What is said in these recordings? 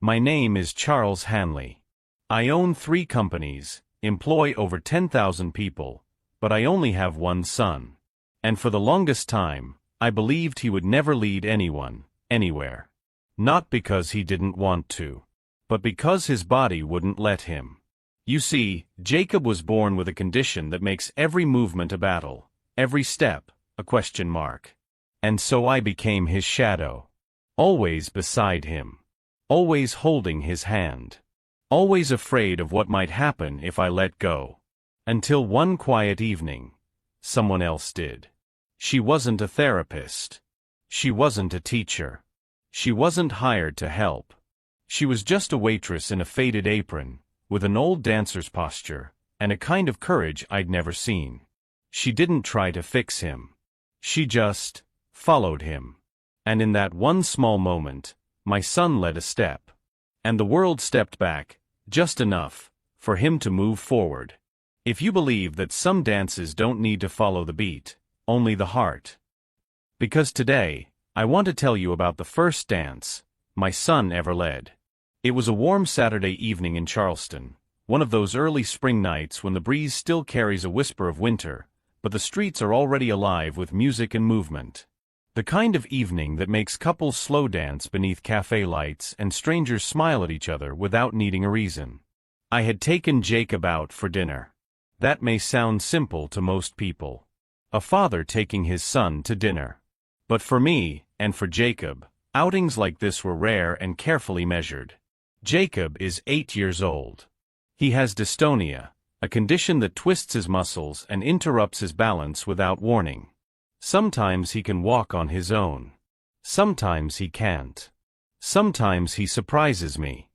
My name is Charles Hanley. I own 3 companies, employ over 10,000 people, but I only have one son. And for the longest time, I believed he would never lead anyone, anywhere. Not because he didn't want to, but because his body wouldn't let him. You see, Jacob was born with a condition that makes every movement a battle, every step a question mark. And so I became his shadow. Always beside him. Always holding his hand. Always afraid of what might happen if I let go. Until one quiet evening, someone else did. She wasn't a therapist. She wasn't a teacher. She wasn't hired to help. She was just a waitress in a faded apron, with an old dancer's posture, and a kind of courage I'd never seen. She didn't try to fix him. She just followed him. And in that one small moment, my son led a step. And the world stepped back, just enough, for him to move forward. If you believe that some dances don't need to follow the beat, only the heart. Because today, I want to tell you about the first dance my son ever led. It was a warm Saturday evening in Charleston, one of those early spring nights when the breeze still carries a whisper of winter, but the streets are already alive with music and movement. The kind of evening that makes couples slow dance beneath cafe lights and strangers smile at each other without needing a reason. I had taken Jacob out for dinner. That may sound simple to most people. A father taking his son to dinner. But for me, and for Jacob, outings like this were rare and carefully measured. Jacob is 8 years old. He has dystonia, a condition that twists his muscles and interrupts his balance without warning. Sometimes he can walk on his own. Sometimes he can't. Sometimes he surprises me.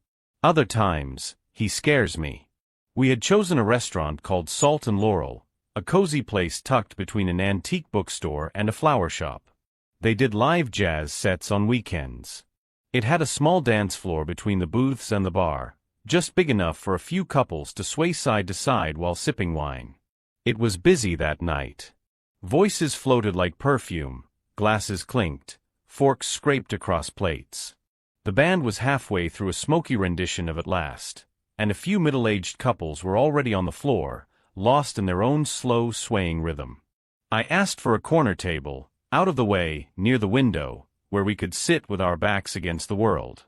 Other times, he scares me. We had chosen a restaurant called Salt and Laurel, a cozy place tucked between an antique bookstore and a flower shop. They did live jazz sets on weekends. It had a small dance floor between the booths and the bar, just big enough for a few couples to sway side to side while sipping wine. It was busy that night. Voices floated like perfume, glasses clinked, forks scraped across plates. The band was halfway through a smoky rendition of At Last, and a few middle-aged couples were already on the floor, lost in their own slow, swaying rhythm. I asked for a corner table, out of the way, near the window, where we could sit with our backs against the world.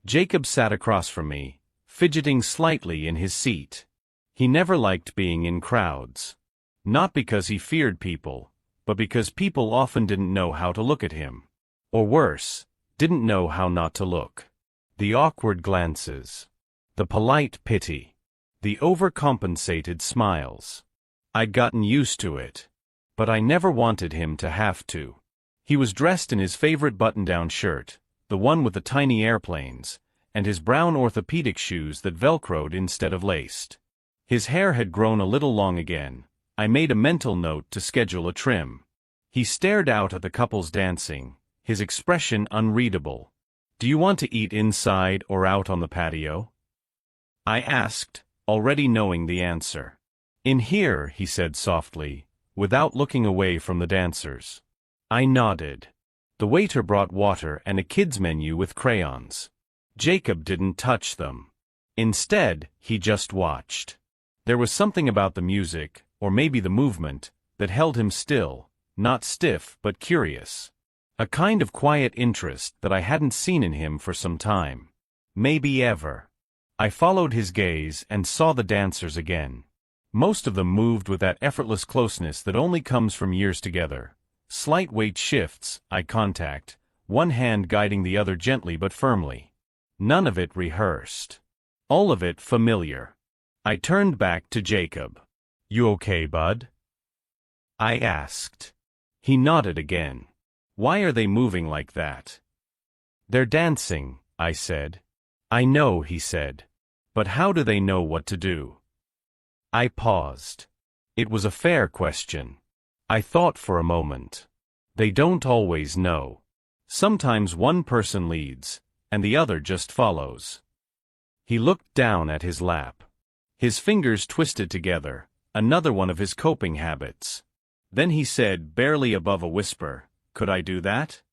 Jacob sat across from me, fidgeting slightly in his seat. He never liked being in crowds. Not because he feared people, but because people often didn't know how to look at him. Or worse, didn't know how not to look. The awkward glances. The polite pity. The overcompensated smiles. I'd gotten used to it. But I never wanted him to have to. He was dressed in his favorite button-down shirt, the one with the tiny airplanes, and his brown orthopedic shoes that velcroed instead of laced. His hair had grown a little long again. I made a mental note to schedule a trim. He stared out at the couples dancing, his expression unreadable. "Do you want to eat inside or out on the patio?" I asked, already knowing the answer. "In here," he said softly, without looking away from the dancers. I nodded. The waiter brought water and a kids' menu with crayons. Jacob didn't touch them. Instead, he just watched. There was something about the music, or maybe the movement, that held him still, not stiff but curious. A kind of quiet interest that I hadn't seen in him for some time. Maybe ever. I followed his gaze and saw the dancers again. Most of them moved with that effortless closeness that only comes from years together. Slight weight shifts, eye contact, one hand guiding the other gently but firmly. None of it rehearsed. All of it familiar. I turned back to Jacob. "You okay, bud?" I asked. He nodded again. "Why are they moving like that?" "They're dancing," I said. "I know," he said. "But how do they know what to do?" I paused. It was a fair question. I thought for a moment. They don't always know. Sometimes one person leads, and the other just follows. He looked down at his lap. His fingers twisted together, another one of his coping habits. Then he said, barely above a whisper, "Could I do that?"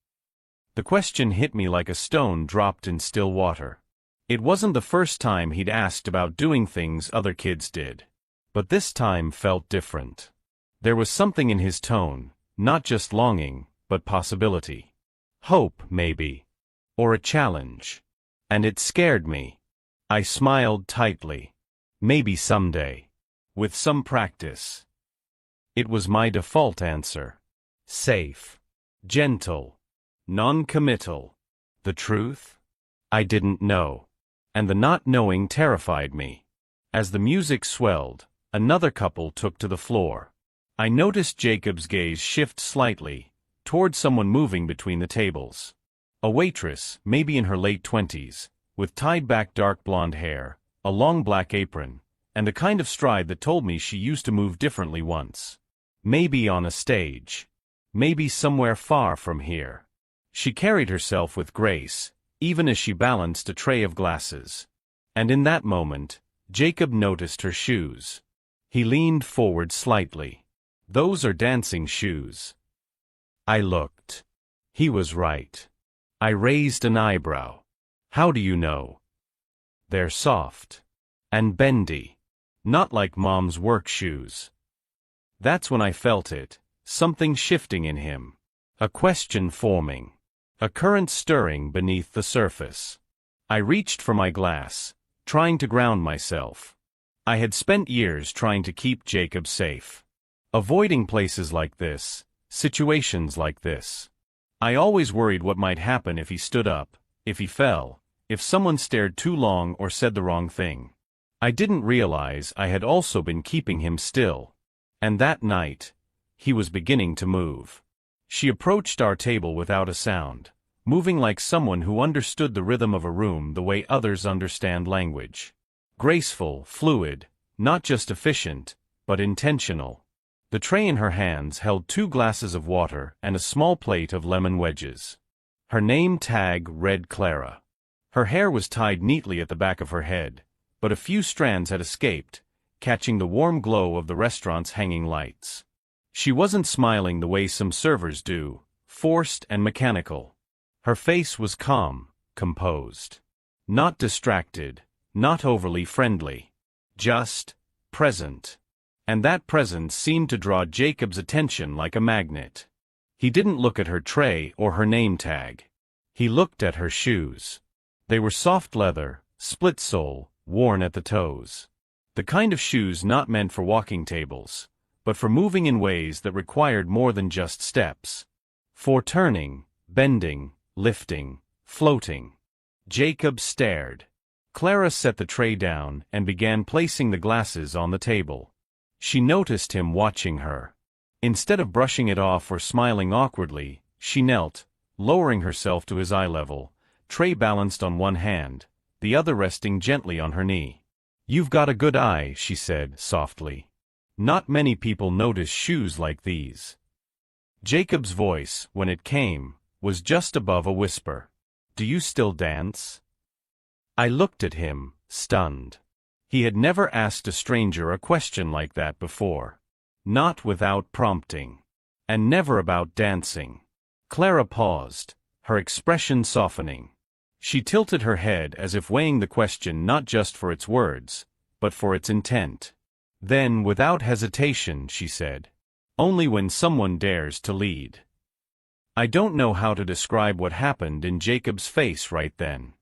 The question hit me like a stone dropped in still water. It wasn't the first time he'd asked about doing things other kids did. But this time felt different. There was something in his tone, not just longing, but possibility. Hope, maybe. Or a challenge. And it scared me. I smiled tightly. Maybe someday. With some practice. It was my default answer. Safe. Gentle. Non-committal. The truth? I didn't know. And the not knowing terrified me. As the music swelled, another couple took to the floor. I noticed Jacob's gaze shift slightly, toward someone moving between the tables. A waitress, maybe in her late 20s, with tied-back dark blonde hair, a long black apron, and the kind of stride that told me she used to move differently once. Maybe on a stage. Maybe somewhere far from here. She carried herself with grace, even as she balanced a tray of glasses. And in that moment, Jacob noticed her shoes. He leaned forward slightly. Those are dancing shoes. I looked. He was right. I raised an eyebrow. How do you know? They're soft. And bendy. Not like Mom's work shoes. That's when I felt it, something shifting in him. A question forming. A current stirring beneath the surface. I reached for my glass, trying to ground myself. I had spent years trying to keep Jacob safe. Avoiding places like this, situations like this. I always worried what might happen if he stood up, if he fell, if someone stared too long or said the wrong thing. I didn't realize I had also been keeping him still. And that night, he was beginning to move. She approached our table without a sound, moving like someone who understood the rhythm of a room the way others understand language. Graceful, fluid, not just efficient, but intentional. The tray in her hands held 2 glasses of water and a small plate of lemon wedges. Her name tag read Clara. Her hair was tied neatly at the back of her head, but a few strands had escaped, catching the warm glow of the restaurant's hanging lights. She wasn't smiling the way some servers do, forced and mechanical. Her face was calm, composed. Not distracted, not overly friendly. Just present. And that presence seemed to draw Jacob's attention like a magnet. He didn't look at her tray or her name tag. He looked at her shoes. They were soft leather, split sole, worn at the toes. The kind of shoes not meant for walking tables, but for moving in ways that required more than just steps. For turning, bending, lifting, floating. Jacob stared. Clara set the tray down and began placing the glasses on the table. She noticed him watching her. Instead of brushing it off or smiling awkwardly, she knelt, lowering herself to his eye level, tray balanced on one hand, the other resting gently on her knee. "You've got a good eye," she said softly. "Not many people notice shoes like these." Jacob's voice, when it came, was just above a whisper. "Do you still dance?" I looked at him, stunned. He had never asked a stranger a question like that before. Not without prompting. And never about dancing. Clara paused, her expression softening. She tilted her head as if weighing the question not just for its words, but for its intent. Then, without hesitation, she said, "Only when someone dares to lead." I don't know how to describe what happened in Jacob's face right then.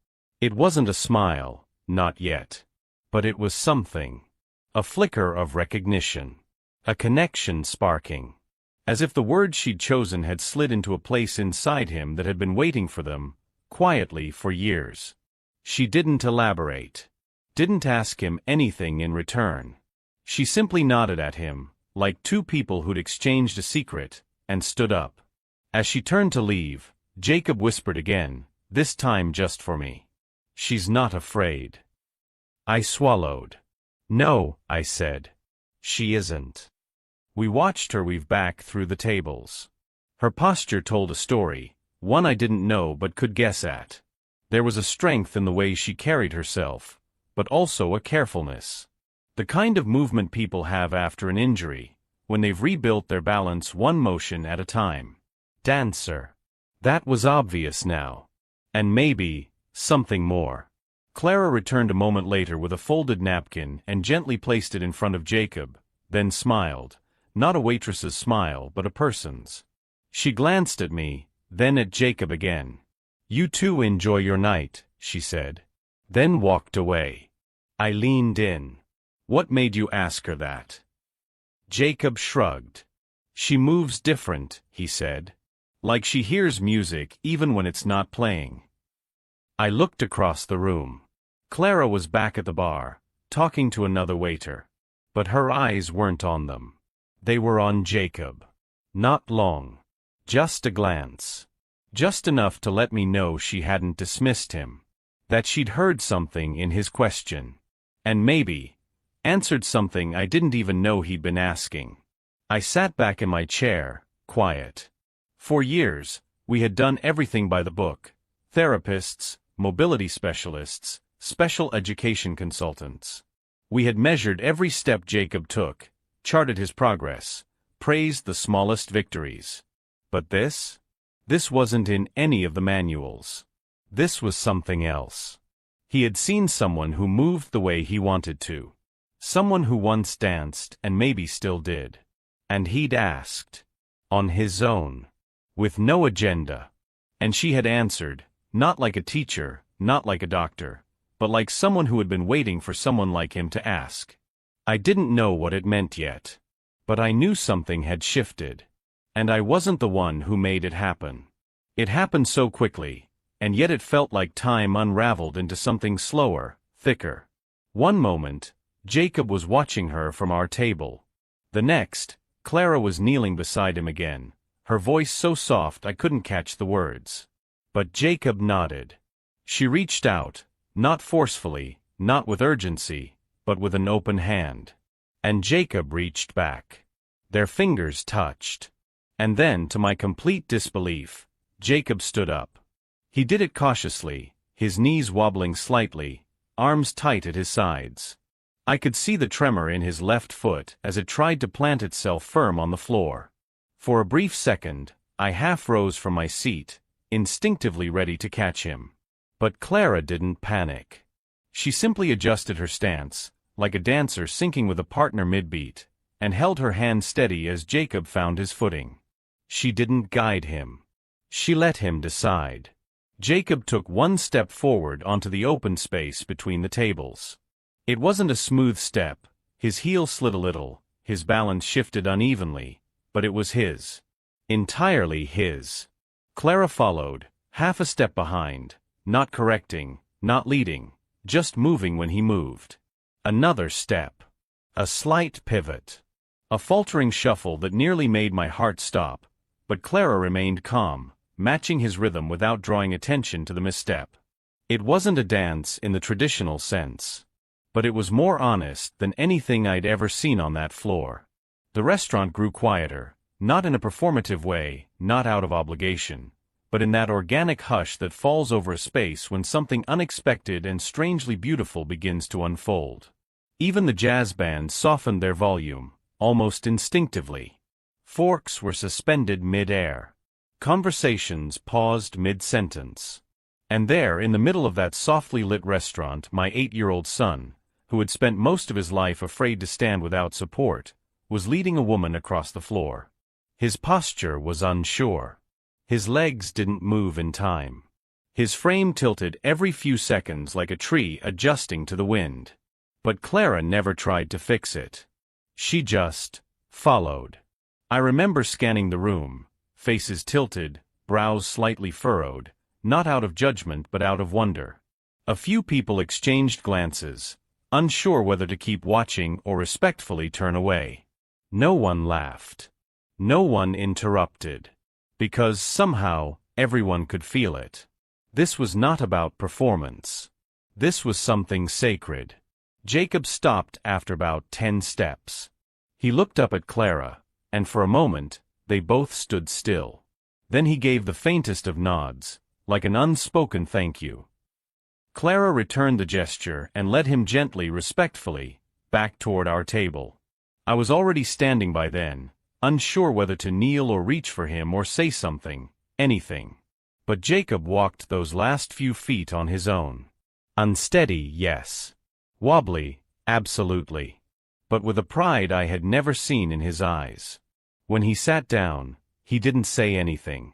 It wasn't a smile, not yet. But it was something. A flicker of recognition. A connection sparking. As if the words she'd chosen had slid into a place inside him that had been waiting for them, quietly for years. She didn't elaborate. Didn't ask him anything in return. She simply nodded at him, like 2 people who'd exchanged a secret, and stood up. As she turned to leave, Jacob whispered again, this time just for me. "She's not afraid." I swallowed. "No," I said. "She isn't." We watched her weave back through the tables. Her posture told a story, one I didn't know but could guess at. There was a strength in the way she carried herself, but also a carefulness. The kind of movement people have after an injury, when they've rebuilt their balance one motion at a time. Dancer. That was obvious now. And maybe, something more. Clara returned a moment later with a folded napkin and gently placed it in front of Jacob, then smiled, not a waitress's smile but a person's. She glanced at me, then at Jacob again. "You two enjoy your night," she said. Then walked away. I leaned in. "What made you ask her that?" Jacob shrugged. "She moves different," he said. "Like she hears music even when it's not playing." I looked across the room. Clara was back at the bar, talking to another waiter. But her eyes weren't on them. They were on Jacob. Not long. Just a glance. Just enough to let me know she hadn't dismissed him. That she'd heard something in his question. And maybe answered something I didn't even know he'd been asking. I sat back in my chair, quiet. For years, we had done everything by the book. Therapists, mobility specialists, special education consultants. We had measured every step Jacob took, charted his progress, praised the smallest victories. But this wasn't in any of the manuals. This was something else. He had seen someone who moved the way he wanted to. Someone who once danced and maybe still did. And he'd asked. On his own. With no agenda. And she had answered, not like a teacher, not like a doctor, but like someone who had been waiting for someone like him to ask. I didn't know what it meant yet. But I knew something had shifted. And I wasn't the one who made it happen. It happened so quickly, and yet it felt like time unraveled into something slower, thicker. One moment, Jacob was watching her from our table. The next, Clara was kneeling beside him again, her voice so soft I couldn't catch the words. But Jacob nodded. She reached out, not forcefully, not with urgency, but with an open hand. And Jacob reached back. Their fingers touched. And then, to my complete disbelief, Jacob stood up. He did it cautiously, his knees wobbling slightly, arms tight at his sides. I could see the tremor in his left foot as it tried to plant itself firm on the floor. For a brief second, I half rose from my seat, instinctively ready to catch him. But Clara didn't panic. She simply adjusted her stance, like a dancer syncing with a partner mid-beat, and held her hand steady as Jacob found his footing. She didn't guide him. She let him decide. Jacob took one step forward onto the open space between the tables. It wasn't a smooth step, his heel slid a little, his balance shifted unevenly, but it was his. Entirely his. Clara followed, half a step behind, not correcting, not leading, just moving when he moved. Another step. A slight pivot. A faltering shuffle that nearly made my heart stop, but Clara remained calm, matching his rhythm without drawing attention to the misstep. It wasn't a dance in the traditional sense. But it was more honest than anything I'd ever seen on that floor. The restaurant grew quieter, not in a performative way, not out of obligation, but in that organic hush that falls over a space when something unexpected and strangely beautiful begins to unfold. Even the jazz band softened their volume, almost instinctively. Forks were suspended mid-air. Conversations paused mid-sentence. And there, in the middle of that softly lit restaurant, my 8-year-old son, who had spent most of his life afraid to stand without support, was leading a woman across the floor. His posture was unsure. His legs didn't move in time. His frame tilted every few seconds like a tree adjusting to the wind. But Clara never tried to fix it. She just followed. I remember scanning the room, faces tilted, brows slightly furrowed, not out of judgment but out of wonder. A few people exchanged glances, unsure whether to keep watching or respectfully turn away. No one laughed. No one interrupted. Because somehow, everyone could feel it. This was not about performance. This was something sacred. Jacob stopped after about 10 steps. He looked up at Clara, and for a moment, they both stood still. Then he gave the faintest of nods, like an unspoken thank you. Clara returned the gesture and led him gently, respectfully, back toward our table. I was already standing by then, unsure whether to kneel or reach for him or say something, anything. But Jacob walked those last few feet on his own. Unsteady, yes. Wobbly, absolutely. But with a pride I had never seen in his eyes. When he sat down, he didn't say anything.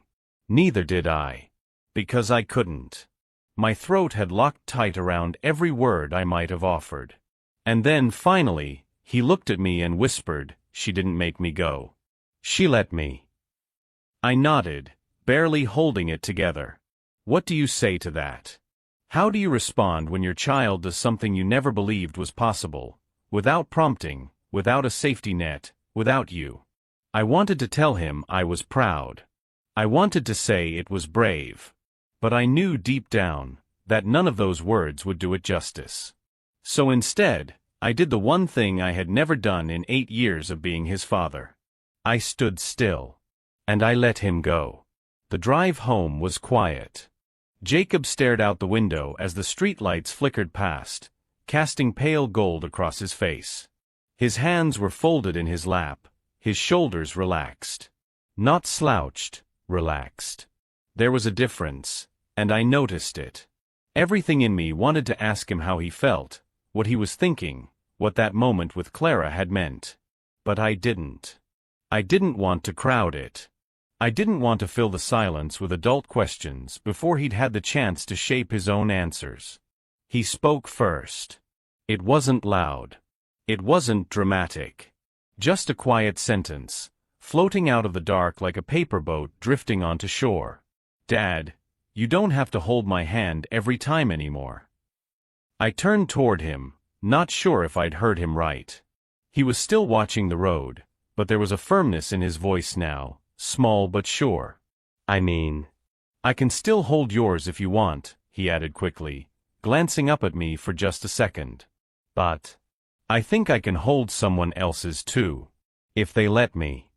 Neither did I. Because I couldn't. My throat had locked tight around every word I might have offered. And then, finally, he looked at me and whispered, "She didn't make me go. She let me." I nodded, barely holding it together. What do you say to that? How do you respond when your child does something you never believed was possible, without prompting, without a safety net, without you? I wanted to tell him I was proud. I wanted to say it was brave. But I knew deep down that none of those words would do it justice. So instead, I did the one thing I had never done in 8 years of being his father. I stood still. And I let him go. The drive home was quiet. Jacob stared out the window as the streetlights flickered past, casting pale gold across his face. His hands were folded in his lap, his shoulders relaxed. Not slouched, relaxed. There was a difference, and I noticed it. Everything in me wanted to ask him how he felt, what he was thinking, what that moment with Clara had meant. But I didn't. I didn't want to crowd it. I didn't want to fill the silence with adult questions before he'd had the chance to shape his own answers. He spoke first. It wasn't loud. It wasn't dramatic. Just a quiet sentence, floating out of the dark like a paper boat drifting onto shore. "Dad, you don't have to hold my hand every time anymore." I turned toward him, not sure if I'd heard him right. He was still watching the road, but there was a firmness in his voice now, small but sure. "I mean, I can still hold yours if you want," he added quickly, glancing up at me for just a second. "But I think I can hold someone else's too, if they let me."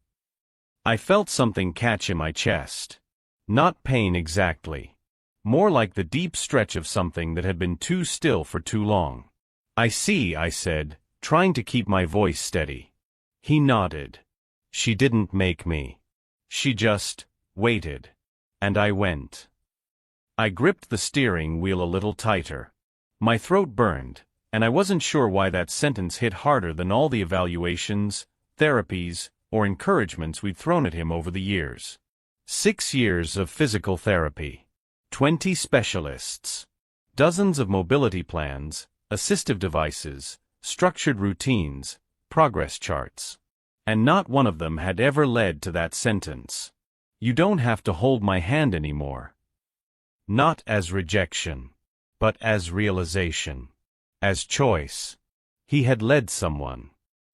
I felt something catch in my chest. Not pain exactly. More like the deep stretch of something that had been too still for too long. "I see," I said, trying to keep my voice steady. He nodded. "She didn't make me. She just waited." And I went. I gripped the steering wheel a little tighter. My throat burned, and I wasn't sure why that sentence hit harder than all the evaluations, therapies, or encouragements we'd thrown at him over the years. 6 years of physical therapy. 20 specialists. Dozens of mobility plans, assistive devices, structured routines, progress charts. And not one of them had ever led to that sentence. "You don't have to hold my hand anymore." Not as rejection, but as realization. As choice. He had led someone.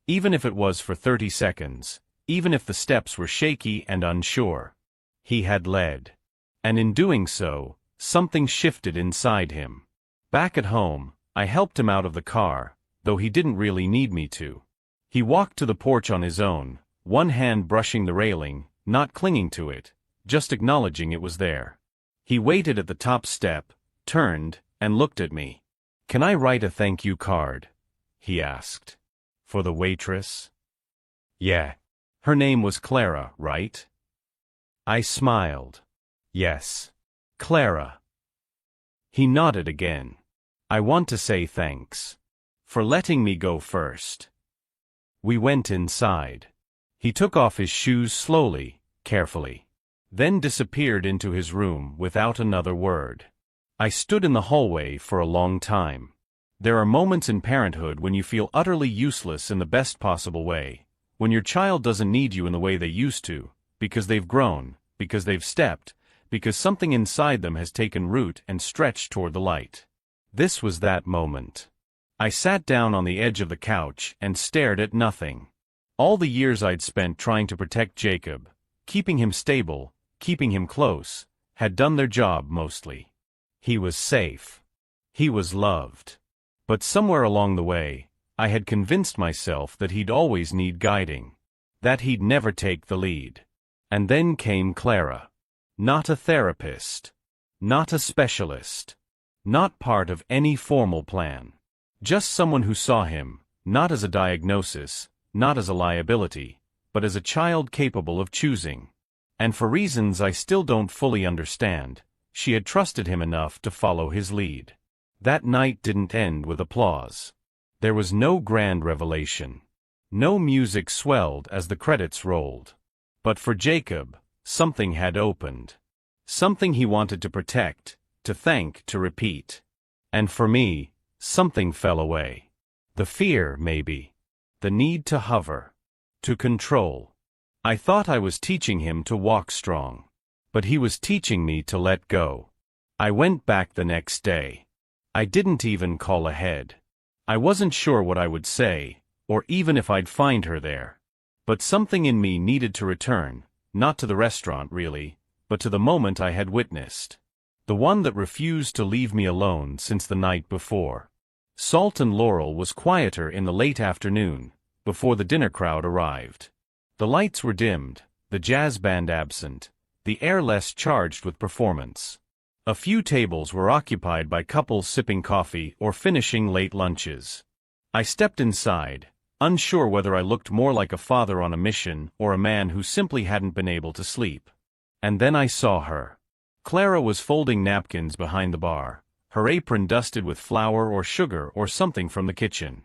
Even if it was for 30 seconds, even if the steps were shaky and unsure. He had led. And in doing so, something shifted inside him. Back at home, I helped him out of the car, though he didn't really need me to. He walked to the porch on his own, one hand brushing the railing, not clinging to it, just acknowledging it was there. He waited at the top step, turned, and looked at me. "Can I write a thank you card?" he asked. "For the waitress?" "Yeah. Her name was Clara, right?" I smiled. "Yes. Clara." He nodded again. "I want to say thanks. For letting me go first." We went inside. He took off his shoes slowly, carefully. Then disappeared into his room without another word. I stood in the hallway for a long time. There are moments in parenthood when you feel utterly useless in the best possible way, when your child doesn't need you in the way they used to, because they've grown, because they've stepped, because something inside them has taken root and stretched toward the light. This was that moment. I sat down on the edge of the couch and stared at nothing. All the years I'd spent trying to protect Jacob, keeping him stable, keeping him close, had done their job mostly. He was safe. He was loved. But somewhere along the way, I had convinced myself that he'd always need guiding. That he'd never take the lead. And then came Clara. Not a therapist. Not a specialist. Not part of any formal plan. Just someone who saw him, not as a diagnosis, not as a liability, but as a child capable of choosing. And for reasons I still don't fully understand, she had trusted him enough to follow his lead. That night didn't end with applause. There was no grand revelation. No music swelled as the credits rolled. But for Jacob, something had opened. Something he wanted to protect, to thank, to repeat. And for me, something fell away. The fear, maybe. The need to hover. To control. I thought I was teaching him to walk strong. But he was teaching me to let go. I went back the next day. I didn't even call ahead. I wasn't sure what I would say, or even if I'd find her there. But something in me needed to return, not to the restaurant really, but to the moment I had witnessed. The one that refused to leave me alone since the night before. Salt and Laurel was quieter in the late afternoon, before the dinner crowd arrived. The lights were dimmed, the jazz band absent, the air less charged with performance. A few tables were occupied by couples sipping coffee or finishing late lunches. I stepped inside, unsure whether I looked more like a father on a mission or a man who simply hadn't been able to sleep. And then I saw her. Clara was folding napkins behind the bar, her apron dusted with flour or sugar or something from the kitchen.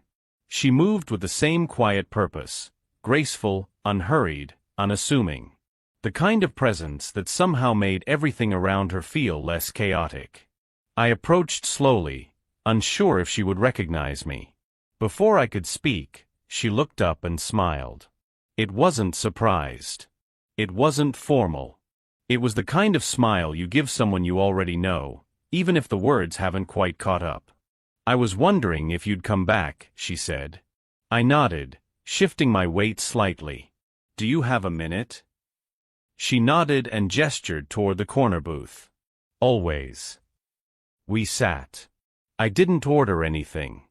She moved with the same quiet purpose, graceful, unhurried, unassuming. The kind of presence that somehow made everything around her feel less chaotic. I approached slowly, unsure if she would recognize me. Before I could speak, she looked up and smiled. It wasn't surprised. It wasn't formal. It was the kind of smile you give someone you already know, even if the words haven't quite caught up. "I was wondering if you'd come back," she said. I nodded, shifting my weight slightly. "Do you have a minute?" She nodded and gestured toward the corner booth. "Always." We sat. I didn't order anything.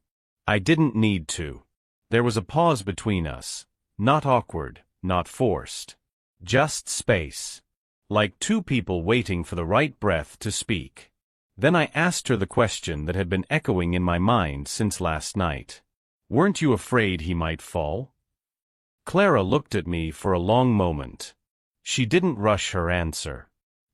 I didn't need to. There was a pause between us, not awkward, not forced. Just space. Like two people waiting for the right breath to speak. Then I asked her the question that had been echoing in my mind since last night. "Weren't you afraid he might fall?" Clara looked at me for a long moment. She didn't rush her answer.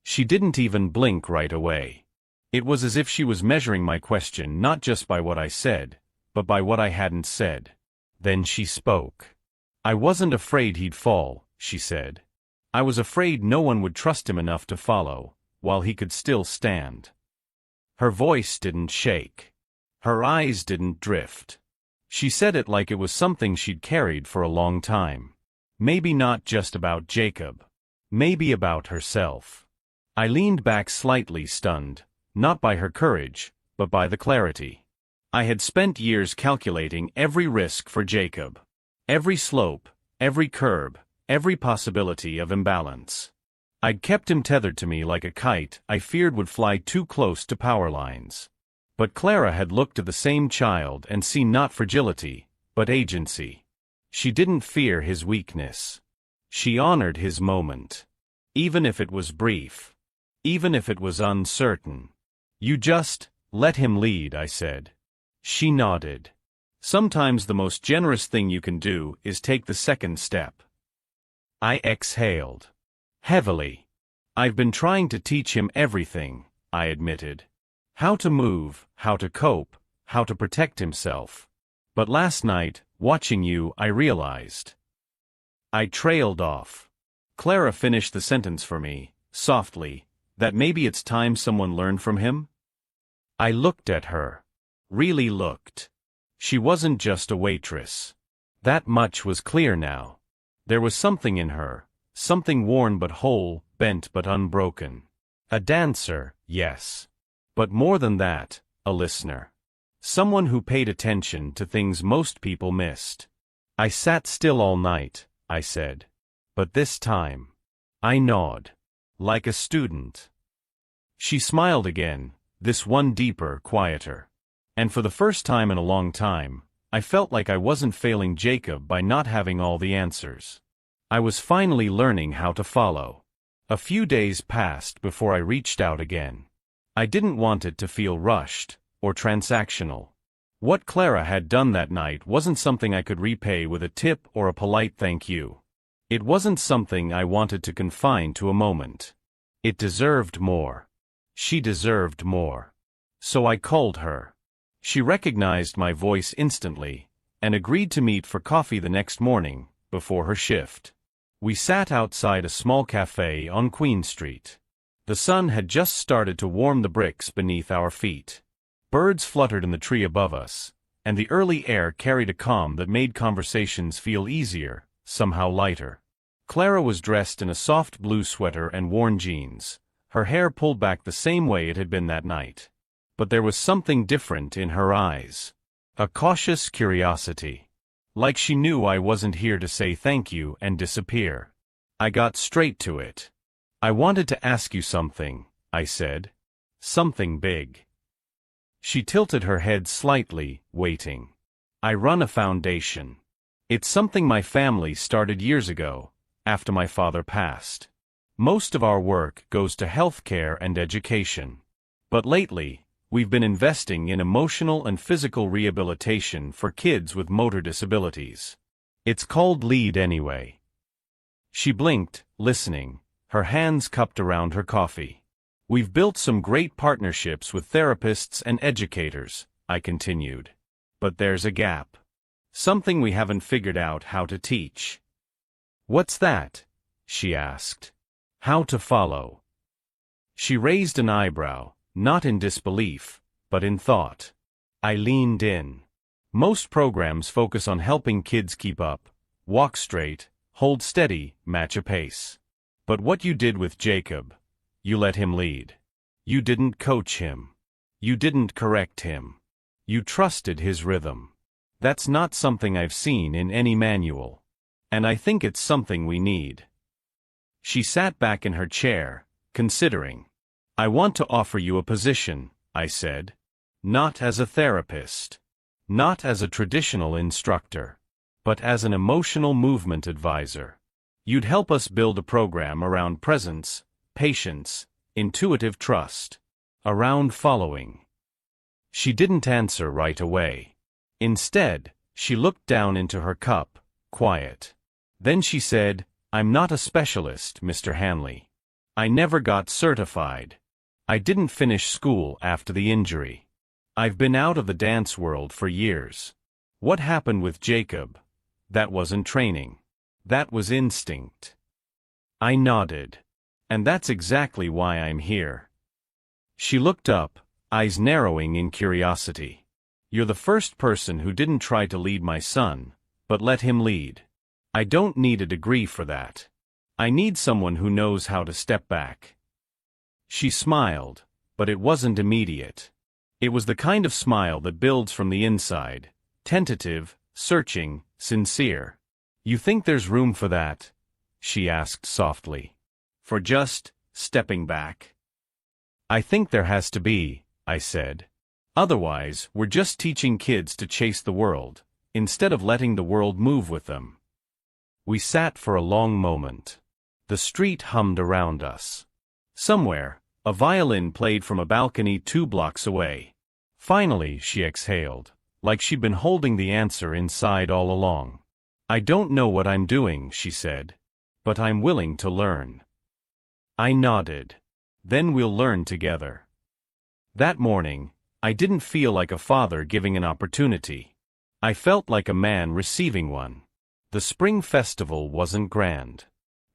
She didn't even blink right away. It was as if she was measuring my question not just by what I said, but by what I hadn't said. Then she spoke. "I wasn't afraid he'd fall," she said. "I was afraid no one would trust him enough to follow, while he could still stand." Her voice didn't shake. Her eyes didn't drift. She said it like it was something she'd carried for a long time. Maybe not just about Jacob. Maybe about herself. I leaned back slightly stunned, not by her courage, but by the clarity. I had spent years calculating every risk for Jacob. Every slope, every curb, every possibility of imbalance. I'd kept him tethered to me like a kite I feared would fly too close to power lines. But Clara had looked at the same child and seen not fragility, but agency. She didn't fear his weakness. She honored his moment. Even if it was brief. Even if it was uncertain. "You just let him lead," I said. She nodded. Sometimes the most generous thing you can do is take the second step. I exhaled. Heavily. "I've been trying to teach him everything," I admitted. How to move, how to cope, how to protect himself. But last night, watching you, I realized. I trailed off. Clara finished the sentence for me, softly, "that maybe it's time someone learned from him?" I looked at her. Really looked. She wasn't just a waitress. That much was clear now. There was something in her, something worn but whole, bent but unbroken. A dancer, yes. But more than that, a listener. Someone who paid attention to things most people missed. "I sat still all night," I said. "But this time." I nod. Like a student. She smiled again, this one deeper, quieter. And for the first time in a long time, I felt like I wasn't failing Jacob by not having all the answers. I was finally learning how to follow. A few days passed before I reached out again. I didn't want it to feel rushed, or transactional. What Clara had done that night wasn't something I could repay with a tip or a polite thank you. It wasn't something I wanted to confine to a moment. It deserved more. She deserved more. So I called her. She recognized my voice instantly, and agreed to meet for coffee the next morning, before her shift. We sat outside a small cafe on Queen Street. The sun had just started to warm the bricks beneath our feet. Birds fluttered in the tree above us, and the early air carried a calm that made conversations feel easier, somehow lighter. Clara was dressed in a soft blue sweater and worn jeans, her hair pulled back the same way it had been that night. But there was something different in her eyes. A cautious curiosity. Like she knew I wasn't here to say thank you and disappear. I got straight to it. "I wanted to ask you something," I said. "Something big." She tilted her head slightly, waiting. "I run a foundation. It's something my family started years ago, after my father passed. Most of our work goes to healthcare and education. But lately, we've been investing in emotional and physical rehabilitation for kids with motor disabilities. It's called LEAD anyway." She blinked, listening, her hands cupped around her coffee. "We've built some great partnerships with therapists and educators," I continued. "But there's a gap. Something we haven't figured out how to teach." "What's that?" she asked. "How to follow." She raised an eyebrow, not in disbelief, but in thought. I leaned in. "Most programs focus on helping kids keep up, walk straight, hold steady, match a pace. But what you did with Jacob, you let him lead. You didn't coach him. You didn't correct him. You trusted his rhythm. That's not something I've seen in any manual. And I think it's something we need." She sat back in her chair, considering. "I want to offer you a position," I said. "Not as a therapist. Not as a traditional instructor. But as an emotional movement advisor. You'd help us build a program around presence, patience, intuitive trust. Around following." She didn't answer right away. Instead, she looked down into her cup, quiet. Then she said, "I'm not a specialist, Mr. Hanley. I never got certified. I didn't finish school after the injury. I've been out of the dance world for years. What happened with Jacob? That wasn't training. That was instinct." I nodded. "And that's exactly why I'm here." She looked up, eyes narrowing in curiosity. "You're the first person who didn't try to lead my son, but let him lead. I don't need a degree for that. I need someone who knows how to step back." She smiled, but it wasn't immediate. It was the kind of smile that builds from the inside, tentative, searching, sincere. "You think there's room for that?" she asked softly. "For just stepping back?" "I think there has to be," I said. "Otherwise, we're just teaching kids to chase the world, instead of letting the world move with them." We sat for a long moment. The street hummed around us. Somewhere, a violin played from a balcony 2 blocks away. Finally, she exhaled, like she'd been holding the answer inside all along. "I don't know what I'm doing," she said. "But I'm willing to learn." I nodded. "Then we'll learn together." That morning, I didn't feel like a father giving an opportunity. I felt like a man receiving one. The spring festival wasn't grand.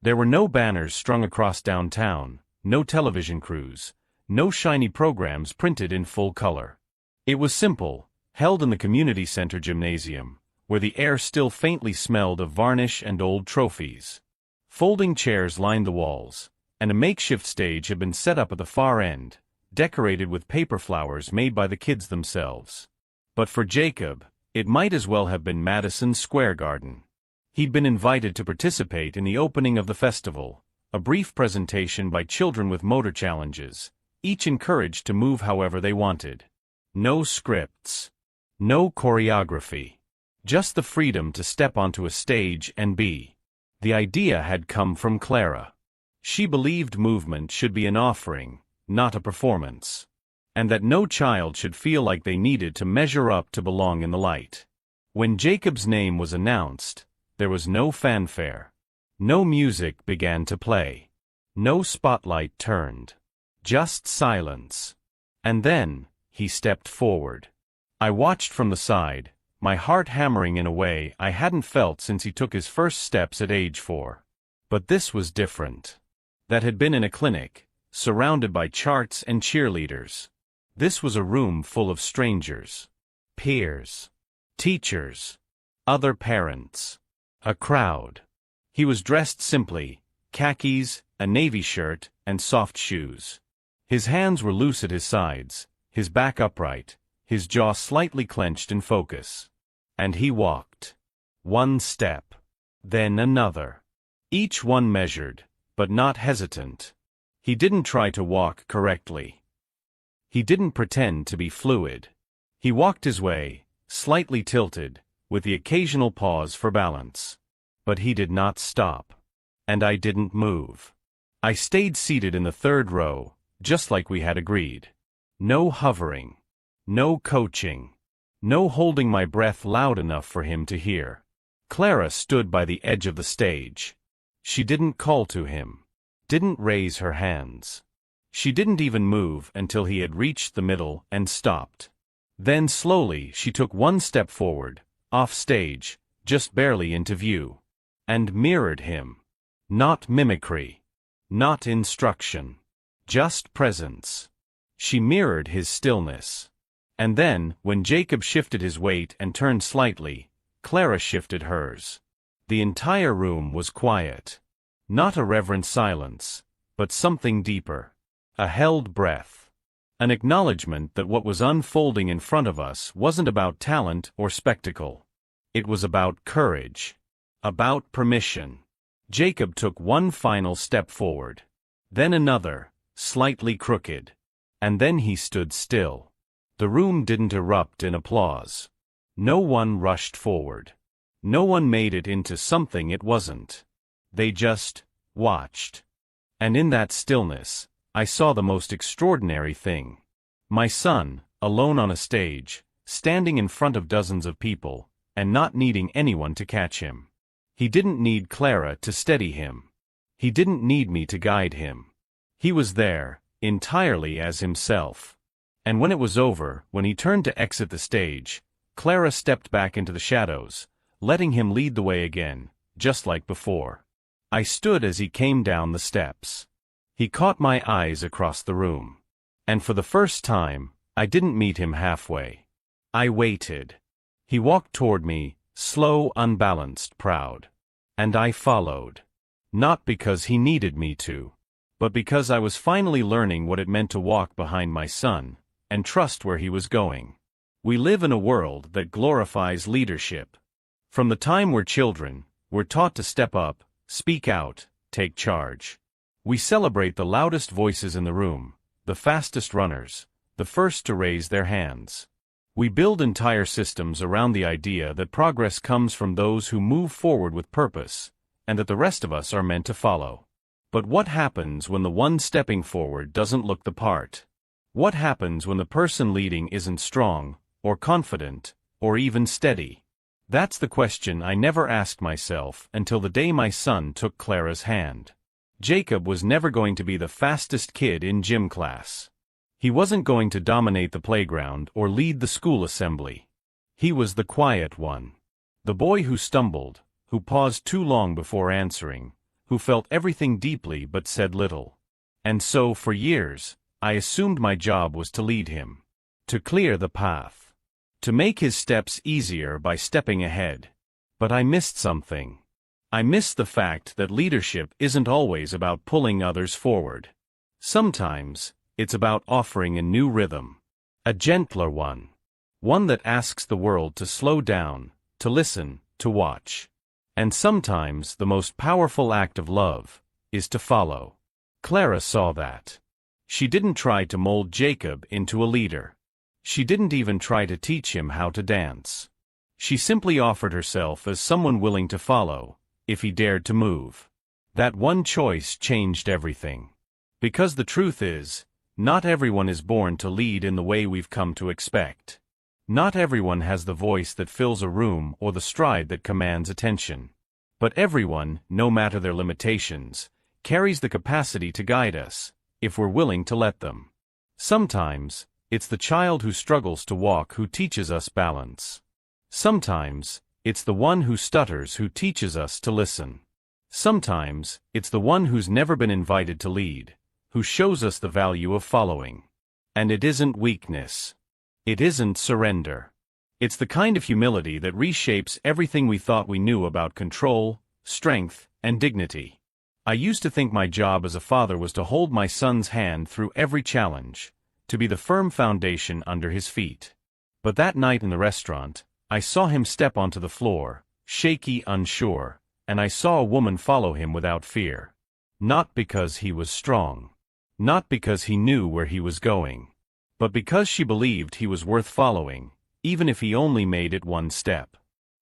There were no banners strung across downtown, no television crews, no shiny programs printed in full color. It was simple, held in the community center gymnasium, where the air still faintly smelled of varnish and old trophies. Folding chairs lined the walls, and a makeshift stage had been set up at the far end, decorated with paper flowers made by the kids themselves. But for Jacob, it might as well have been Madison Square Garden. He'd been invited to participate in the opening of the festival, a brief presentation by children with motor challenges, each encouraged to move however they wanted. No scripts. No choreography. Just the freedom to step onto a stage and be. The idea had come from Clara. She believed movement should be an offering, not a performance. And that no child should feel like they needed to measure up to belong in the light. When Jacob's name was announced, there was no fanfare. No music began to play. No spotlight turned. Just silence. And then, he stepped forward. I watched from the side, my heart hammering in a way I hadn't felt since he took his first steps at age 4. But this was different. That had been in a clinic, surrounded by charts and cheerleaders. This was a room full of strangers. Peers. Teachers. Other parents. A crowd. He was dressed simply, khakis, a navy shirt, and soft shoes. His hands were loose at his sides, his back upright, his jaw slightly clenched in focus. And he walked. One step. Then another. Each one measured, but not hesitant. He didn't try to walk correctly. He didn't pretend to be fluid. He walked his way, slightly tilted, with the occasional pause for balance. But he did not stop. And I didn't move. I stayed seated in the 3rd row, just like we had agreed. No hovering. No coaching. No holding my breath loud enough for him to hear. Clara stood by the edge of the stage. She didn't call to him. Didn't raise her hands. She didn't even move until he had reached the middle and stopped. Then slowly she took one step forward, off stage, just barely into view. And mirrored him. Not mimicry. Not instruction. Just presence. She mirrored his stillness. And then, when Jacob shifted his weight and turned slightly, Clara shifted hers. The entire room was quiet. Not a reverent silence, but something deeper. A held breath. An acknowledgement that what was unfolding in front of us wasn't about talent or spectacle. It was about courage. About permission. Jacob took one final step forward. Then another, slightly crooked. And then he stood still. The room didn't erupt in applause. No one rushed forward. No one made it into something it wasn't. They just watched. And in that stillness, I saw the most extraordinary thing. My son, alone on a stage, standing in front of dozens of people, and not needing anyone to catch him. He didn't need Clara to steady him. He didn't need me to guide him. He was there, entirely as himself. And when it was over, when he turned to exit the stage, Clara stepped back into the shadows, letting him lead the way again, just like before. I stood as he came down the steps. He caught my eyes across the room. And for the first time, I didn't meet him halfway. I waited. He walked toward me, slow, unbalanced, proud. And I followed. Not because he needed me to, but because I was finally learning what it meant to walk behind my son, and trust where he was going. We live in a world that glorifies leadership. From the time we're children, we're taught to step up, speak out, take charge. We celebrate the loudest voices in the room, the fastest runners, the first to raise their hands. We build entire systems around the idea that progress comes from those who move forward with purpose, and that the rest of us are meant to follow. But what happens when the one stepping forward doesn't look the part? What happens when the person leading isn't strong, or confident, or even steady? That's the question I never asked myself until the day my son took Clara's hand. Jacob was never going to be the fastest kid in gym class. He wasn't going to dominate the playground or lead the school assembly. He was the quiet one. The boy who stumbled, who paused too long before answering, who felt everything deeply but said little. And so, for years, I assumed my job was to lead him. To clear the path. To make his steps easier by stepping ahead. But I missed something. I missed the fact that leadership isn't always about pulling others forward. Sometimes, it's about offering a new rhythm. A gentler one. One that asks the world to slow down, to listen, to watch. And sometimes the most powerful act of love is to follow. Clara saw that. She didn't try to mold Jacob into a leader. She didn't even try to teach him how to dance. She simply offered herself as someone willing to follow, if he dared to move. That one choice changed everything. Because the truth is, not everyone is born to lead in the way we've come to expect. Not everyone has the voice that fills a room or the stride that commands attention. But everyone, no matter their limitations, carries the capacity to guide us, if we're willing to let them. Sometimes, it's the child who struggles to walk who teaches us balance. Sometimes, it's the one who stutters who teaches us to listen. Sometimes, it's the one who's never been invited to lead, who shows us the value of following. And it isn't weakness. It isn't surrender. It's the kind of humility that reshapes everything we thought we knew about control, strength, and dignity. I used to think my job as a father was to hold my son's hand through every challenge, to be the firm foundation under his feet. But that night in the restaurant, I saw him step onto the floor, shaky, unsure, and I saw a woman follow him without fear. Not because he was strong. Not because he knew where he was going. But because she believed he was worth following, even if he only made it one step.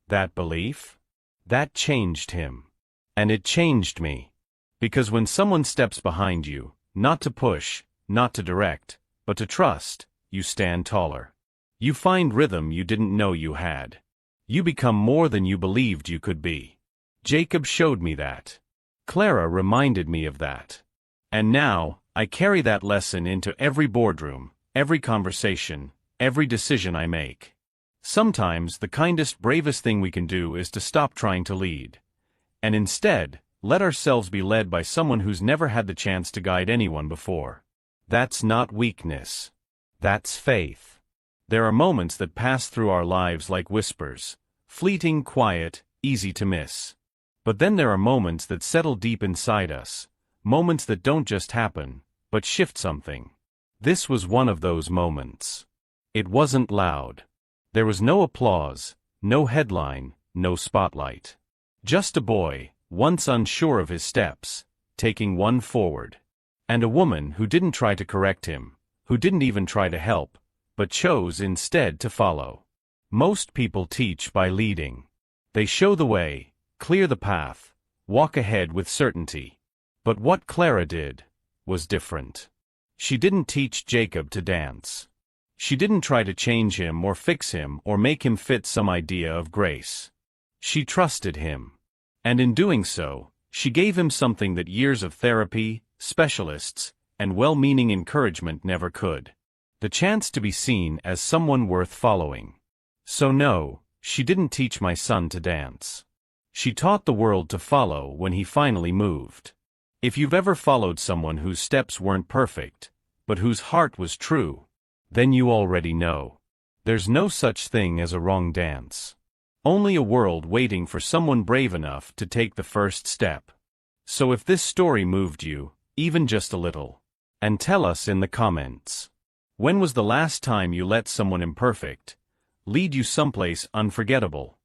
That belief? That changed him. And it changed me. Because when someone steps behind you, not to push, not to direct, but to trust, you stand taller. You find rhythm you didn't know you had. You become more than you believed you could be. Jacob showed me that. Clara reminded me of that. And now, I carry that lesson into every boardroom, every conversation, every decision I make. Sometimes the kindest, bravest thing we can do is to stop trying to lead. And instead, let ourselves be led by someone who's never had the chance to guide anyone before. That's not weakness. That's faith. There are moments that pass through our lives like whispers, fleeting, quiet, easy to miss. But then there are moments that settle deep inside us, moments that don't just happen, but shift something. This was one of those moments. It wasn't loud. There was no applause, no headline, no spotlight. Just a boy, once unsure of his steps, taking one forward. And a woman who didn't try to correct him, who didn't even try to help, but chose instead to follow. Most people teach by leading. They show the way, clear the path, walk ahead with certainty. But what Clara did was different. She didn't teach Jacob to dance. She didn't try to change him or fix him or make him fit some idea of grace. She trusted him. And in doing so, she gave him something that years of therapy, specialists, and well-meaning encouragement never could. The chance to be seen as someone worth following. So no, she didn't teach my son to dance. She taught the world to follow when he finally moved. If you've ever followed someone whose steps weren't perfect, but whose heart was true, then you already know. There's no such thing as a wrong dance. Only a world waiting for someone brave enough to take the first step. So if this story moved you, even just a little, and tell us in the comments. When was the last time you let someone imperfect lead you someplace unforgettable?